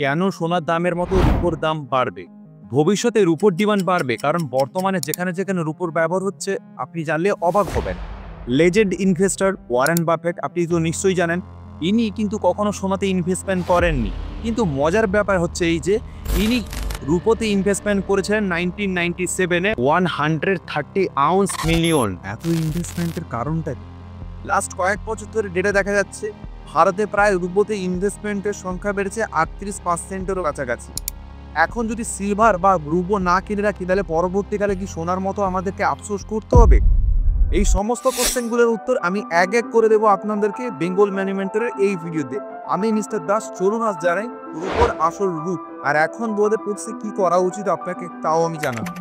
কেন সোনার দামের মতো রূপোর দাম বাড়বে? ভবিষ্যতে রূপোর ডিমান্ড বাড়বে, কারণ বর্তমানে যেখানে যেখানে রূপোর ব্যবহার হচ্ছে আপনি জানলে অবাক হবেন। লেজেন্ড ইনভেস্টর ওয়ারেন বাফেট, আপনি তো নিশ্চয়ই জানেন, ইনি কিন্তু কখনো সোনাতে ইনভেস্টমেন্ট করেননি। কিন্তু মজার ব্যাপার হচ্ছে এই যে ইনি রূপোতে ইনভেস্টমেন্ট করেছিলেন 1997-এ 130 আউন্স মিলিয়ন। এত ইনভেস্টমেন্টের কারণটা কি? লাস্ট কয়েক বছর ধরে ডেটা দেখা যাচ্ছে ভারতে প্রায় রূপোতে ইনভেস্টমেন্টের সংখ্যা বেড়েছে 38%-এরও কাছাকাছি। এখন যদি সিলভার বা রূপো না কিনে রাখি তাহলে পরবর্তীকালে কি সোনার মতো আমাদেরকে আফসোস করতে হবে? এই সমস্ত কোশ্চেনগুলোর উত্তর আমি এক এক করে দেবো আপনাদেরকে বেঙ্গল মানি মেন্টরের এই ভিডিওতে। আমি মিস্টার দাস, চলুন আজ জানাই রূপোর আসল রূপ, আর এখন বোধে পড়ছে কি করা উচিত আপনাকে তাও আমি জানাবো।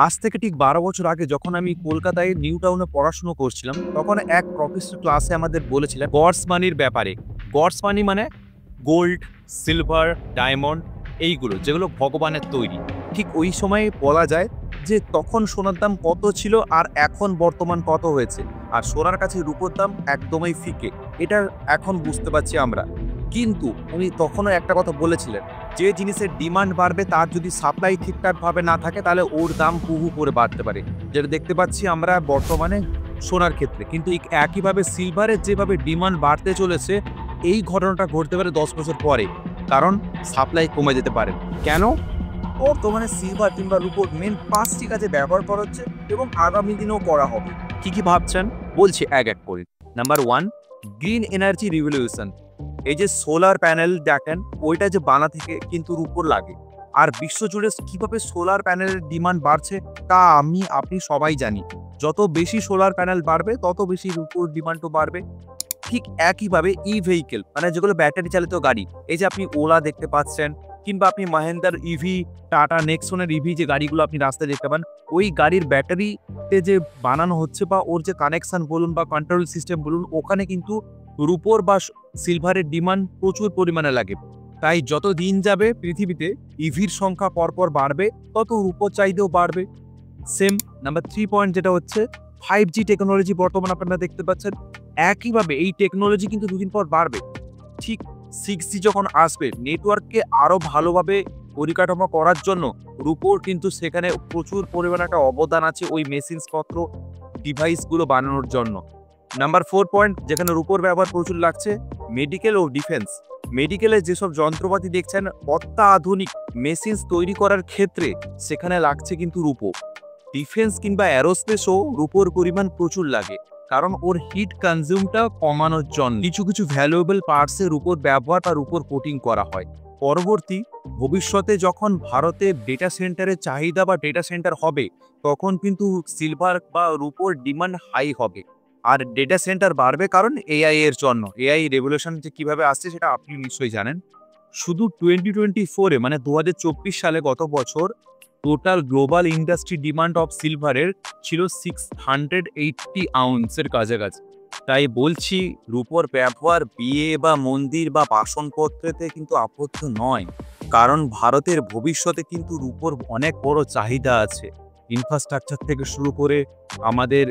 আজ থেকে ঠিক 12 বছর আগে যখন আমি কলকাতায় নিউ টাউনে পড়াশুনো করছিলাম, তখন এক প্রফেসর ক্লাসে আমাদের বলেছিলেন গডস মানির ব্যাপারে। গডস মানি মানে গোল্ড, সিলভার, ডায়মন্ড, এইগুলো যেগুলো ভগবানের তৈরি। ঠিক ওই সময়ে বলা যায় যে তখন সোনার দাম কত ছিল আর এখন বর্তমান কত হয়েছে, আর সোনার কাছে রূপোর দাম একদমই ফিকে। এটা এখন বুঝতে পারছি আমরা। কিন্তু উনি তখনও একটা কথা বলেছিলেন, যে জিনিসের ডিমান্ড বাড়বে তার যদি সাপ্লাই ঠিকঠাকভাবে না থাকে তাহলে ওর দাম হু করে বাড়তে পারে, যেটা দেখতে পাচ্ছি আমরা বর্তমানে সোনার ক্ষেত্রে। কিন্তু একইভাবে সিলভারের যেভাবে ডিমান্ড বাড়তে চলেছে, এই ঘটনাটা ঘটতে পারে 10 বছর পরে, কারণ সাপ্লাই কমে যেতে পারে। কেন? বর্তমানে সিলভার কিংবা রূপোর মেন 5টি কাজে ব্যবহার করা হচ্ছে এবং আগামী দিনেও করা হবে। কি ভাবছেন বলছি এক এক করে। Number 1, green energy revolution. এই যে সোলার প্যানেল দেখেন, ওইটা যে বানা থেকে কিন্তু রূপোর লাগে। আর বিশ্বজুড়ে কিভাবে সোলার প্যানেলের ডিমান্ড বাড়ছে তা আপনি সবাই জানি। যত বেশি সোলার প্যানেল বাড়বে তত বেশি রূপোর ডিমান্ডও বাড়বে। ঠিক একইভাবে ই ভেহিকেল মানে যেগুলো ব্যাটারি চালিত গাড়ি, এই যে আপনি ওলা দেখতে পাচ্ছেন, কিংবা আপনি মাহিন্দ্রার ইভি, টাটা নেক্সনের ইভি যে গাড়িগুলো আপনি রাস্তায় দেখতে পান, ওই গাড়ির ব্যাটারিতে যে বানানো হচ্ছে বা ওর যে কানেকশন বলুন বা কন্ট্রোল সিস্টেম বলুন, ওখানে কিন্তু রূপোর বা সিলভারের ডিমান্ড প্রচুর পরিমাণে লাগে। তাই যত দিন যাবে পৃথিবীতে ইভির সংখ্যা পরপর বাড়বে, তত রূপোর চাহিদাও বাড়বে। সেম নাম্বার 3 পয়েন্ট যেটা হচ্ছে 5G টেকনোলজি, বর্তমানে আপনারা দেখতে পাচ্ছেন। একইভাবে এই টেকনোলজি কিন্তু দুদিন পর বাড়বে। ঠিক 6G যখন আসবে, নেটওয়ার্ককে আরো ভালোভাবে পরিকাঠামো করার জন্য রূপোর কিন্তু সেখানে প্রচুর পরিমাণে একটা অবদান আছে ওই মেশিনসপত্র ডিভাইসগুলো বানানোর জন্য। নাম্বার 4 পয়েন্ট যেখানে রূপোর ব্যবহার প্রচুর লাগছে, মেডিকেল ও ডিফেন্স। মেডিকেলে যেসব যন্ত্রপাতি দেখছেন অত্যাধুনিক মেশিনস তৈরি করার ক্ষেত্রে সেখানে লাগছে কিন্তু রূপো। ডিফেন্স কিংবা অ্যারোস্পেসও রূপোর পরিমাণ প্রচুর লাগে, কারণ ওর হিট কনজিউমটা কমানোর জন্য কিছু কিছু ভ্যালুয়েবল পার্টসের রূপোর ব্যবহার বা রূপোর কোটিং করা হয়। পরবর্তী ভবিষ্যতে যখন ভারতে ডেটা সেন্টারের চাহিদা বা ডেটা সেন্টার হবে, তখন কিন্তু সিলভার বা রূপোর ডিমান্ড হাই হবে। আর ডেটা সেন্টার বাড়বে কারণ এআই এর জন্য। এআই রেভলিউশন যে কিভাবে আসছে সেটা আপনি নিশ্চয়ই জানেন। শুধু 2024-এ মানে 2024 সালে, গত বছর total global industry demand of সিলভারের ছিল 680 আউন্সের কাছাকাছি। তাই বলছি রূপোর ব্যবহার বিয়ে বা মন্দির বা বাসনপত্রেতে কিন্তু আবদ্ধ নয়, কারণ ভারতের ভবিষ্যতে কিন্তু রূপোর অনেক বড় চাহিদা আছে। ইনফ্রাস্ট্রাকচার থেকে শুরু করে, আমাদের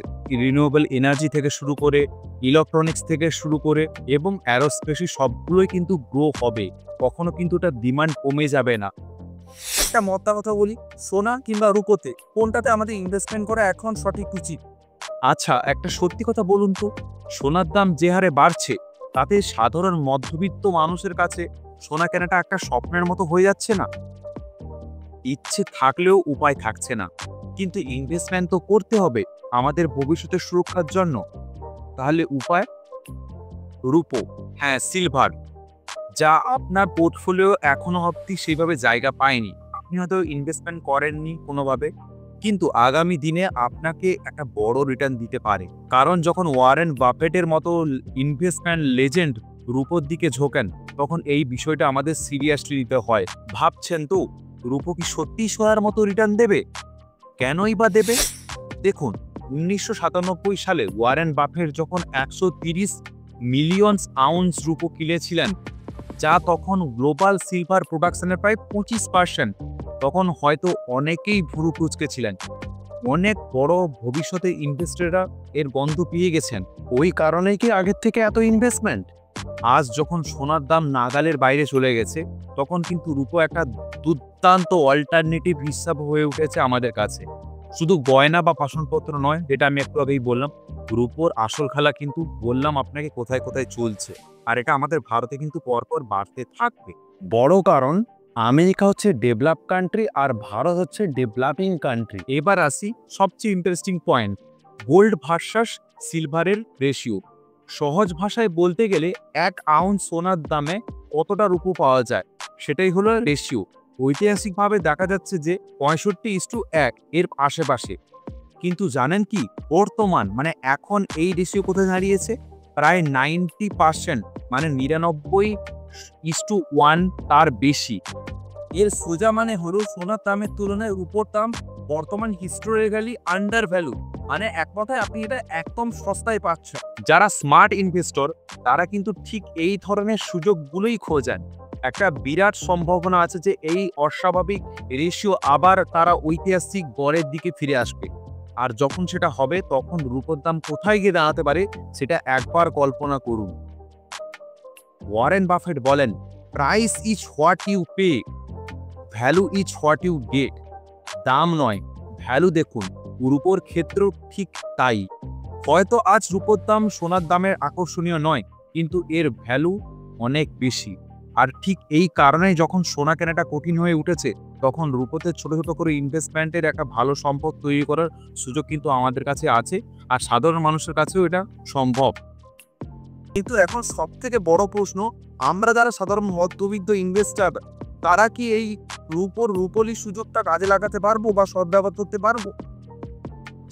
রিনিউয়েবল এনার্জি থেকে শুরু করে, ইলেকট্রনিক্স থেকে শুরু করে এবং অ্যারোস্পেস, সবগুলোই কিন্তু গ্রো হবে। কখনো কিন্তু এটা ডিমান্ড কমে যাবে না। একটা মতটা কথা বলি, সোনা কিংবা রূপোতে কোনটাতে আমাদের ইনভেস্টমেন্ট করা এখন সঠিক উচিত? আচ্ছা, একটা সত্যি কথা বলুন তো, সোনার দাম যে হারে বাড়ছে তাতে সাধারণ মধ্যবিত্ত মানুষের কাছে সোনা কেনাটা একটা স্বপ্নের মতো হয়ে যাচ্ছে না? ইচ্ছে থাকলেও উপায় থাকছে না। কিন্তু ইনভেস্টমেন্ট তো করতে হবে আমাদের ভবিষ্যতের সুরক্ষার জন্য। তাহলে উপায়? রূপো, হ্যাঁ সিলভার, যা আপনার পোর্টফোলিও এখনো অবধি সেইভাবে জায়গা পায়নি। আপনি হয়তো ইনভেস্টমেন্ট করেননি কোনোভাবে, কিন্তু আগামী দিনে আপনাকে একটা বড় রিটার্ন দিতে পারে। কারণ যখন ওয়ারেন বাফেটের মতো ইনভেস্টমেন্ট লেজেন্ড রূপোর দিকে ঝোঁকেন, তখন এই বিষয়টা আমাদের সিরিয়াসলি নিতে হয়। ভাবছেন তো রূপো কি সত্যিই সোনার মতো রিটার্ন দেবে? কেনই বা দেবে? দেখুন, 1997 সালে ওয়ারেন বাফেট যখন 130 মিলিয়ন আউন্স রূপো কিনেছিলেন, যা তখন গ্লোবাল সিলভার প্রোডাকশনের প্রায় 25%, তখন হয়তো অনেকেই ভুরু কুঁচকেছিলেন। অনেক বড় ভবিষ্যতে ইনভেস্টররা এর গন্ধ পেয়ে গেছেন। ওই কারণেই কি আগের থেকে এত ইনভেস্টমেন্ট? আজ যখন সোনার দাম নাগালের বাইরে চলে গেছে, তখন কিন্তু রূপো একটা দুর্দান্ত অল্টারনেটিভ হিসাব হয়ে উঠেছে আমাদের কাছে। শুধু গয়না বা বাসনপত্র নয়, যেটা আমি একটু আগেই বললাম, রূপোর আসল খেলা কিন্তু বললাম আপনাকে কোথায় কোথায় চলছে, আর এটা আমাদের ভারতে কিন্তু পরপর বাড়তে থাকবে। বড় কারণ আমেরিকা হচ্ছে ডেভেলপ কান্ট্রি আর ভারত হচ্ছে ডেভেলপিং কান্ট্রি। এবার আসি সবচেয়ে ইন্টারেস্টিং পয়েন্ট, গোল্ড ভার্সাস সিলভারের রেশিও। সহজ ভাষায় বলতে গেলে 1 আউন্স সোনার দামে কতটা রূপো পাওয়া যায়, সেটাই হলো রেশিও। ঐতিহাসিকভাবে দেখা যাচ্ছে যে 65:1 এর আশেপাশে। কিন্তু জানেন কি বর্তমান মানে এখন এই রেশিও কোথায় দাঁড়িয়েছে? প্রায় 90%, মানে 99:1 তার বেশি। এর সোজা মানে হলো সোনার দামের তুলনায় রূপোর দাম বর্তমান হিস্টোরিক্যালি আন্ডার ভ্যালু, মানে এক কথায় আপনি এটা একদম সস্তায় পাচ্ছেন। যারা স্মার্ট ইনভেস্টর তারা কিন্তু ঠিক এই ধরনের সুযোগগুলোই খোঁজেন। একটা বিরাট সম্ভাবনা আছে যে এই অস্বাভাবিক রেশিও আবার তারা ঐতিহাসিক গড়ের দিকে ফিরে আসবে। আর যখন সেটা হবে তখন রূপোর দাম কোথায় গিয়ে দাঁড়াতে পারে সেটা একবার কল্পনা করুন। ওয়ারেন বাফেট বলেন, price is what you pay, value is what you get. দাম নয়, ভ্যালু দেখুন। রূপোর ক্ষেত্রেও ঠিক তাই। হয়তো আজ রূপোর দাম সোনার দামের আকর্ষণীয় নয়, কিন্তু এর ভ্যালু অনেক বেশি। আর ঠিক এই কারণেই যখন সোনা কেনাটা কঠিন হয়ে উঠেছে, তখন রূপোতে ছোট ছোট করে ইনভেস্টমেন্টের একটা ভালো সম্পদ তৈরি করার সুযোগ কিন্তু আমাদের কাছে আছে, আর সাধারণ মানুষের কাছেও এটা সম্ভব। কিন্তু এখন সব থেকে বড় প্রশ্ন, আমরা যারা সাধারণ মধ্যবিত্ত ইনভেস্টার, তারা কি এই রূপোলি সুযোগটা কাজে লাগাতে পারবো বা সদ্ব্যবহার করতে পারবো?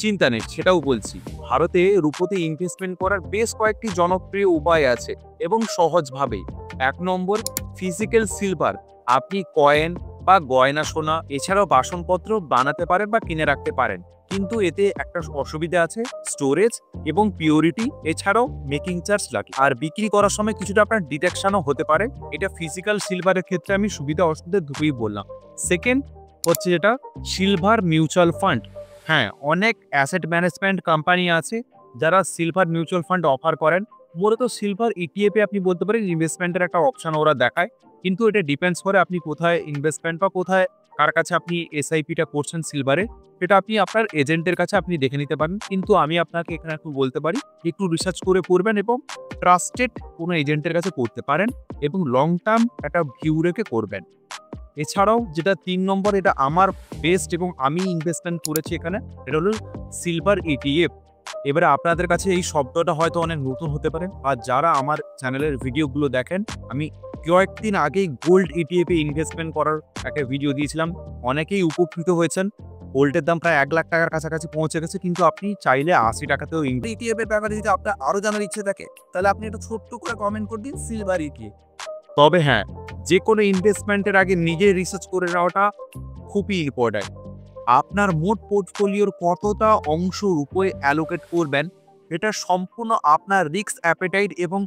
চিন্তা নেই, সেটাও বলছি। ভারতে রূপোতে ইনভেস্টমেন্ট করার বেশ কয়েকটি জনপ্রিয় উপায় আছে এবং সহজভাবেই। 1 নম্বর, ফিজিক্যাল সিলভার। আপনি কয়েন বা গয়না সোনা এছাড়াও বাসনপত্র বানাতে পারেন বা কিনে রাখতে পারেন, কিন্তু এতে একটা অসুবিধা আছে, স্টোরেজ এবং পিওরিটি, এছাড়াও মেকিং চার্জ লাগে। আর বিক্রি করার সময় কিছুটা আপনার ডিটেকশনও হতে পারে। এটা ফিজিক্যাল সিলভারের ক্ষেত্রে আমি সুবিধা অসুবিধা দুটোই বললাম। সেকেন্ড হচ্ছে যেটা সিলভার মিউচুয়াল ফান্ড। হ্যাঁ, অনেক অ্যাসেট ম্যানেজমেন্ট কোম্পানি আছে যারা সিলভার মিউচুয়াল ফান্ড অফার করেন। মূলত সিলভার ইটিএফে আপনি বলতে পারেন ইনভেস্টমেন্টের একটা অপশন ওরা দেখায়, কিন্তু এটা ডিপেন্ডস করে আপনি কোথায় ইনভেস্টমেন্ট বা কোথায় কার কাছে আপনি এসআইপিটা করছেন সিলভারে, সেটা আপনি আপনার এজেন্টের কাছে আপনি দেখে নিতে পারেন। কিন্তু আমি আপনাকে এখানে একটু বলতে পারি, একটু রিসার্চ করে করবেন এবং ট্রাস্টেড কোনো এজেন্টের কাছে করতে পারেন এবং লং টার্ম একটা ভিউ রেখে করবেন। এছাড়াও যেটা 3 নম্বর, এটা আমার বেস্ট এবং আমি ইনভেস্টমেন্ট করেছি এখানে, এটা হলো সিলভার ইটিএফ। এবারে আপনাদের কাছে এই শব্দটা হয়তো অনেক নতুন হতে পারে, আর যারা আমার চ্যানেলের ভিডিওগুলো দেখেন, আমি কয়েকদিন আগেই গোল্ড ইটিএফে ইনভেস্টমেন্ট করার একটা ভিডিও দিয়েছিলাম। অনেকেই উপকৃত হয়েছেন। গোল্ডের দাম প্রায় 1 লাখ টাকার কাছাকাছি পৌঁছে গেছে, কিন্তু আপনি চাইলে 80 টাকাতেও ইটিএফ এর ব্যাপারে যদি আপনার আরো জানার ইচ্ছে থাকে, তাহলে আপনি একটা ছোট্ট করে কমেন্ট করে দিন সিলভার ইটিএফ। তবে হ্যাঁ, যে কোনো ইনভেস্টমেন্টের আগে নিজে রিসার্চ করে নেওয়াটা খুবই ইম্পর্ট্যান্ট। আপনার মোট পোর্টফোলিওর কতটা অংশ রূপে অ্যালোকেট করবেন, এটা সম্পূর্ণ আপনার রিস্ক অ্যাপেটাইট এবং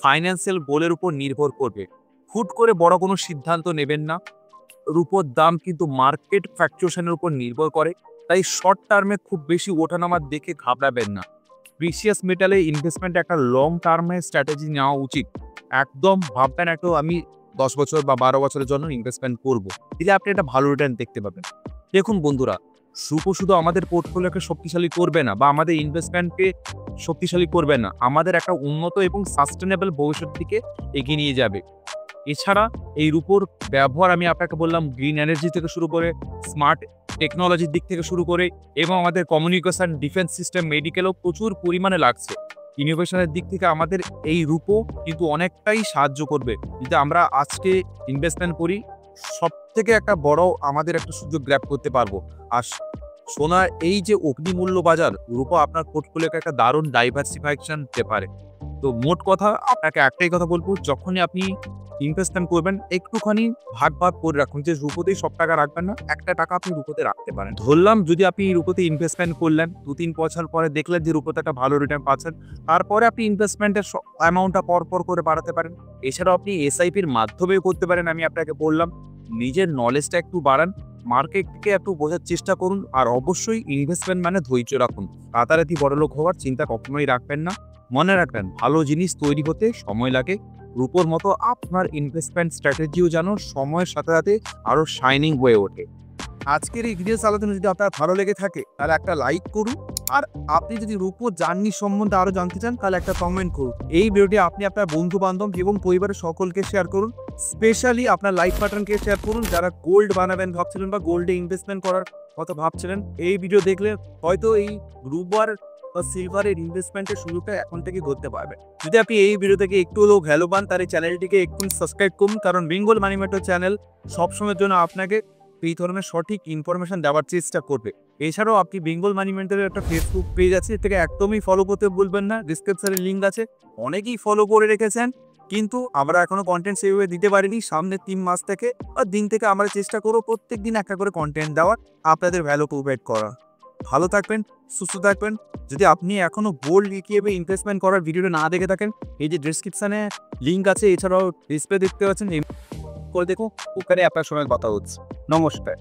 ফাইন্যান্সিয়াল গোলের উপর নির্ভর করবে। হুট করে বড় কোনো সিদ্ধান্ত নেবেন না। রূপোর দাম কিন্তু মার্কেট ফ্যাকচুয়েশনের উপর নির্ভর করে, তাই শর্ট টার্মে খুব বেশি ওঠানামা দেখে ঘাবড়াবেন না। প্রিসিয়াস মেটালে ইনভেস্টমেন্ট একটা লং টার্মে স্ট্র্যাটেজি নেওয়া উচিত। একদম ভাববেন একটু আমি 10 বছর বা 12 বছরের জন্য ইনভেস্টমেন্ট করব, দিলে আপনি একটা ভালো রিটার্ন দেখতে পাবেন। দেখুন বন্ধুরা, রূপো শুধু আমাদের পোর্টফোলিওকে শক্তিশালী করবে না বা আমাদের ইনভেস্টমেন্টকে শক্তিশালী করবে না, আমাদের একটা উন্নত এবং সাস্টেনেবল ভবিষ্যতের দিকে এগিয়ে নিয়ে যাবে। এছাড়া এই রূপোর ব্যবহার আমি আপনাকে বললাম গ্রিন এনার্জি থেকে শুরু করে স্মার্ট টেকনোলজির দিক থেকে শুরু করে এবং আমাদের কমিউনিকেশন, ডিফেন্স সিস্টেম, মেডিকেলও প্রচুর পরিমাণে লাগছে। ইনোভেশনের দিক থেকে আমাদের এই রূপো কিন্তু অনেকটাই সাহায্য করবে। যদি আমরা আজকে ইনভেস্টমেন্ট করি, সবথেকে একটা বড় আমাদের একটা সুযোগ গ্র্যাব করতে পারবো। আর সোনার এই যে অগ্নিমূল্য বাজার, রূপো আপনার পোর্টফোলিওকে একটা দারুণ ডাইভার্সিফিকেশন দিতে পারে। তো মোট কথা আপনাকে একটাই কথা বলবো, যখনই আপনি ইনভেস্টমেন্ট করবেন একটুখানি ভাগ ভাগ করে রাখুন, যে রূপোতেই সব টাকা রাখবেন না, একটা টাকা আপনি রূপোতে রাখতে পারেন। ধরলাম যদি আপনি রূপোতে ইনভেস্টমেন্ট করলেন, 2-3 বছর পরে দেখলেন যে রূপোতে একটা ভালো রিটার্ন পাচ্ছেন, তারপরে আপনি ইনভেস্টমেন্টের অ্যামাউন্টটা পর করে বাড়াতে পারেন। এছাড়াও আপনি এসআইপির মাধ্যমেও করতে পারেন। আমি আপনাকে বললাম নিজের নলেজটা একটু বাড়ান, মার্কেটকে একটু বোঝার চেষ্টা করুন, আর অবশ্যই ইনভেস্টমেন্ট মানে ধৈর্য রাখুন। রাতারাতি বড়লোক হওয়ার চিন্তা কখনোই রাখবেন না। মনে রাখবেন, ভালো জিনিস তৈরি হতে সময় লাগে, রূপোর মতো আপনার ইনভেস্টমেন্ট স্ট্র্যাটেজিও যেন সময়ের সাথে সাথে আরও শাইনিং হয়ে ওঠে। আজকের এই ভিডিওস আলোচনা যদি আপনার ভালো লেগে থাকে তাহলে একটা লাইক করুন, আর আপনি যদি রূপো জার্নি সম্বন্ধে আরও জানতে চান তাহলে একটা কমেন্ট করুন। এই ভিডিওটি আপনি আপনার বন্ধু বান্ধব এবং পরিবারের সকলকে শেয়ার করুন, স্পেশালি আপনার লাইফ পার্টনারকে শেয়ার করুন যারা গোল্ড বানাবেন ভাবছিলেন বা গোল্ডে ইনভেস্টমেন্ট করার কথা ভাবছিলেন। এই ভিডিও দেখলে হয়তো এই রূপার বা সিলভারের ইনভেস্টমেন্টের শুরুটা এখন থেকে করতে পারবেন। যদি আপনি এই ভিডিও থেকে একটু হলেও ভ্যালু পান তাহলে চ্যানেলটিকে একটু সাবস্ক্রাইব করুন, কারণ বেঙ্গল মানি ম্যাটার চ্যানেল সবসময়ের জন্য আপনাকে এই ধরনের সঠিক ইনফরমেশন দেওয়ার চেষ্টা করবে। এছাড়াও আপনি বেঙ্গল মানি ম্যাটারের একটা ফেসবুক পেজ আছে, এটাকে একদমই ফলো করতে ভুলবেন না, ডিসক্রিপশনে লিঙ্ক আছে। অনেকেই ফলো করে রেখেছেন কিন্তু আমরা এখনো কন্টেন্ট সেভাবে দিতে পারিনি। সামনের 3 মাস থেকে বা দিন থেকে আমরা চেষ্টা করবো প্রত্যেক দিন একটা করে কন্টেন্ট দেওয়ার, আপনাদের ভ্যালু প্রোভাইড করা। ভালো থাকবেন, সুস্থ থাকবেন। যদি আপনি এখনো গোল্ড কিভাবে ইনভেস্টমেন্ট করার ভিডিওটা না দেখে থাকেন, এই যে ডিসক্রিপশনে লিঙ্ক আছে, এছাড়াও ডিসপ্লে দেখতে পাচ্ছেন, করে দেখুন, ওখানে আপনার সঙ্গে কথা হচ্ছে। নমস্কার।